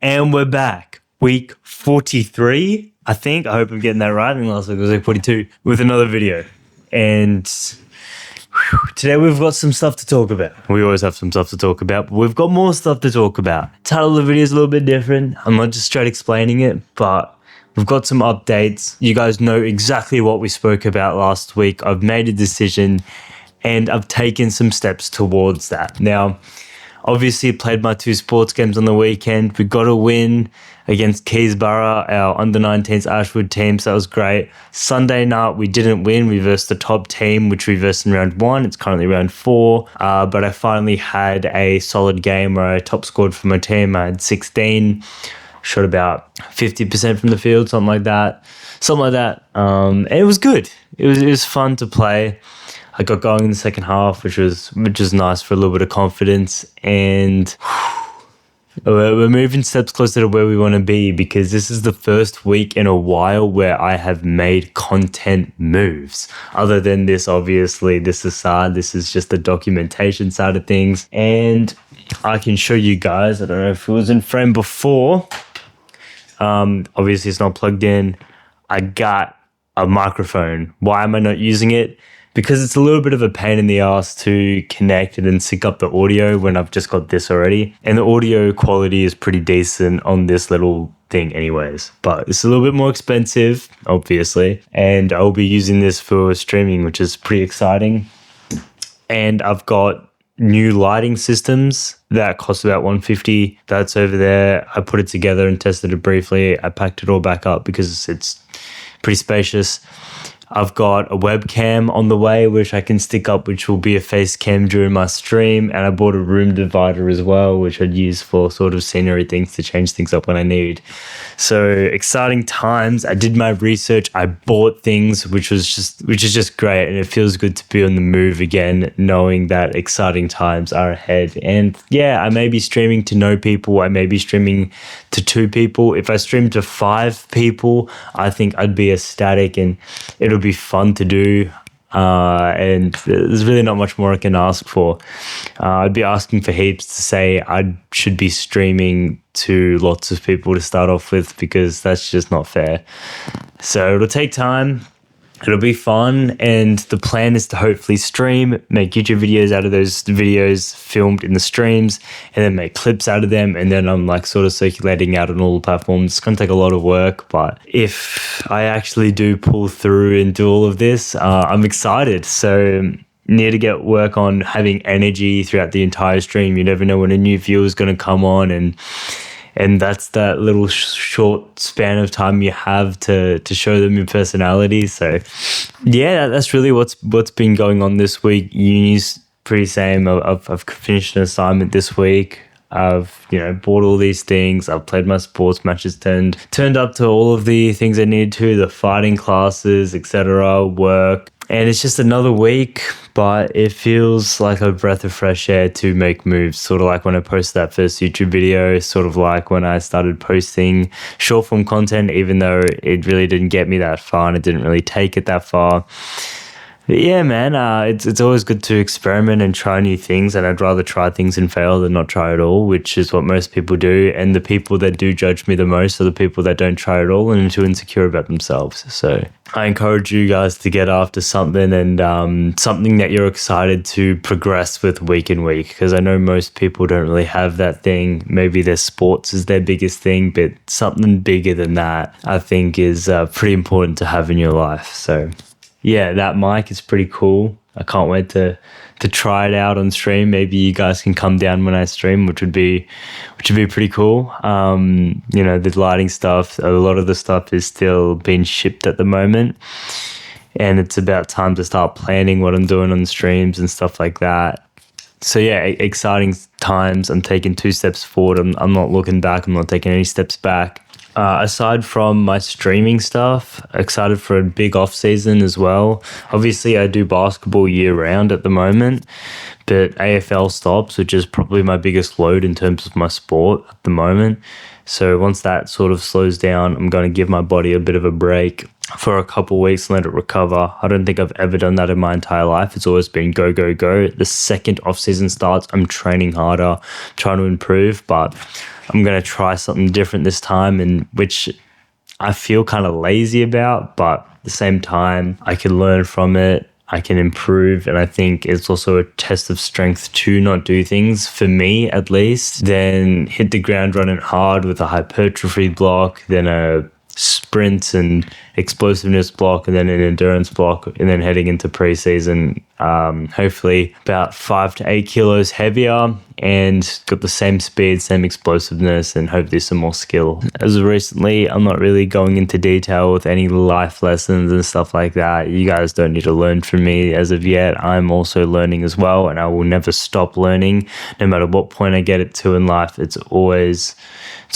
And we're back. Week 43, I think. I hope I'm getting that right. And last week was week 42 with another video. And today we've got some stuff to talk about. We always have some stuff to talk about, but we've got more stuff to talk about. Title of the video is a little bit different. I'm not just straight explaining it, but we've got some updates. You guys know exactly what we spoke about last week. I've made a decision and I've taken some steps towards that. Now, obviously, played my 2 sports games on the weekend. We got a win against Keysborough, our under-19s Ashwood team, so that was great. Sunday night, we didn't win. We versed the top team, which we versed in round 1. It's currently round 4, but I finally had a solid game where I top scored for my team. I had 16, shot about 50% from the field, something like that. And it was good. It was fun to play. I got going in the second half, which was nice for a little bit of confidence, and we're moving steps closer to where we want to be, because this is the first week in a while where I have made content moves. Other than this, obviously, this aside, this is just the documentation side of things, and I can show you guys. I don't know if it was in frame before. Obviously, it's not plugged in. I got a microphone. Why am I not using it? Because it's a little bit of a pain in the ass to connect it and sync up the audio when I've just got this already. And the audio quality is pretty decent on this little thing anyways. But it's a little bit more expensive, obviously. And I'll be using this for streaming, which is pretty exciting. And I've got new lighting systems that cost about $150. That's over there. I put it together and tested it briefly. I packed it all back up because it's pretty spacious. I've got a webcam on the way, which I can stick up, which will be a face cam during my stream. And I bought a room divider as well, which I'd use for sort of scenery things to change things up when I need. So exciting times. I did my research. I bought things, which is just great. And it feels good to be on the move again, knowing that exciting times are ahead. And yeah, I may be streaming to no people. I may be streaming to 2 people. If I stream to 5 people, I think I'd be ecstatic and it'll be fun to do. And there's really not much more I can ask for. I'd be asking for heaps to say I should be streaming to lots of people to start off with, because that's just not fair. So it'll take time. It'll be fun, and the plan is to hopefully stream, make YouTube videos out of those videos filmed in the streams, and then make clips out of them, and then I'm like sort of circulating out on all the platforms. It's going to take a lot of work, but if I actually do pull through and do all of this, I'm excited. So need to get work on having energy throughout the entire stream. You never know when a new viewer is going to come on, and that's that little short span of time you have to show them your personality. So yeah, that's really what's been going on this week. Uni's pretty same. I've finished an assignment this week. I've bought all these things. I've played my sports matches, turned up to all of the things I needed to, the fighting classes, etc., work. And it's just another week, but it feels like a breath of fresh air to make moves. Sort of like when I posted that first YouTube video, sort of like when I started posting short form content, even though it really didn't get me that far and it didn't really take it that far. But yeah, man, it's always good to experiment and try new things, and I'd rather try things and fail than not try at all, which is what most people do. And the people that do judge me the most are the people that don't try at all and are too insecure about themselves. So I encourage you guys to get after something, and something that you're excited to progress with week in week, because I know most people don't really have that thing. Maybe their sports is their biggest thing, but something bigger than that, I think, is pretty important to have in your life. So yeah, that mic is pretty cool. I can't wait to try it out on stream. Maybe you guys can come down when I stream, which would be pretty cool. The lighting stuff, a lot of the stuff is still being shipped at the moment, and it's about time to start planning what I'm doing on streams and stuff like that. So yeah, exciting times. I'm taking 2 steps forward. I'm not looking back. I'm not taking any steps back. Aside from my streaming stuff, excited for a big off season as well. Obviously, I do basketball year round at the moment, But AFL stops, which is probably my biggest load in terms of my sport at the moment. So once that sort of slows down, I'm going to give my body a bit of a break for a couple of weeks and let it recover. I don't think I've ever done that in my entire life. It's always been go, go, go. The second off season starts, I'm training harder, trying to improve, but I'm going to try something different this time, and which I feel kind of lazy about, but at the same time, I can learn from it. I can improve, and I think it's also a test of strength to not do things, for me at least, then hit the ground running hard with a hypertrophy block, then a sprint and explosiveness block, and then an endurance block, and then heading into preseason, hopefully about 5 to 8 kilos heavier and got the same speed, same explosiveness, and hopefully some more skill. As of recently, I'm not really going into detail with any life lessons and stuff like that. You guys don't need to learn from me as of yet. I'm also learning as well, and I will never stop learning. No matter what point I get it to in life, it's always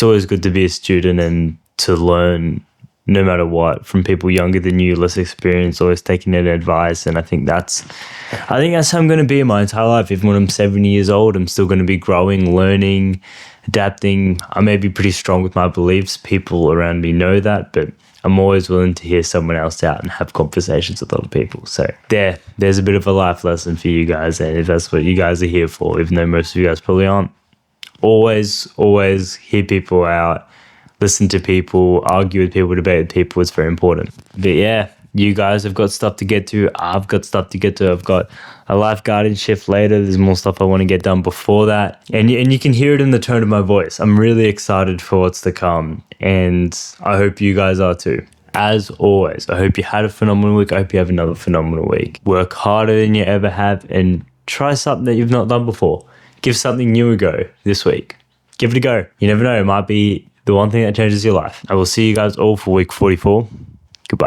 good to be a student and to learn no matter what from people younger than you, less experienced, always taking their advice. And I think that's how I'm going to be in my entire life. Even when I'm 70 years old, I'm still going to be growing, learning, adapting. I may be pretty strong with my beliefs. People around me know that, but I'm always willing to hear someone else out and have conversations with other people. So there's a bit of a life lesson for you guys. And if that's what you guys are here for, even though most of you guys probably aren't, always hear people out. Listen to people, argue with people, debate with people. It's very important. But yeah, you guys have got stuff to get to. I've got stuff to get to. I've got a life guardian shift later. There's more stuff I want to get done before that. And you can hear it in the tone of my voice. I'm really excited for what's to come. And I hope you guys are too. As always, I hope you had a phenomenal week. I hope you have another phenomenal week. Work harder than you ever have and try something that you've not done before. Give something new a go this week. Give it a go. You never know. It might be the one thing that changes your life. I will see you guys all for week 44.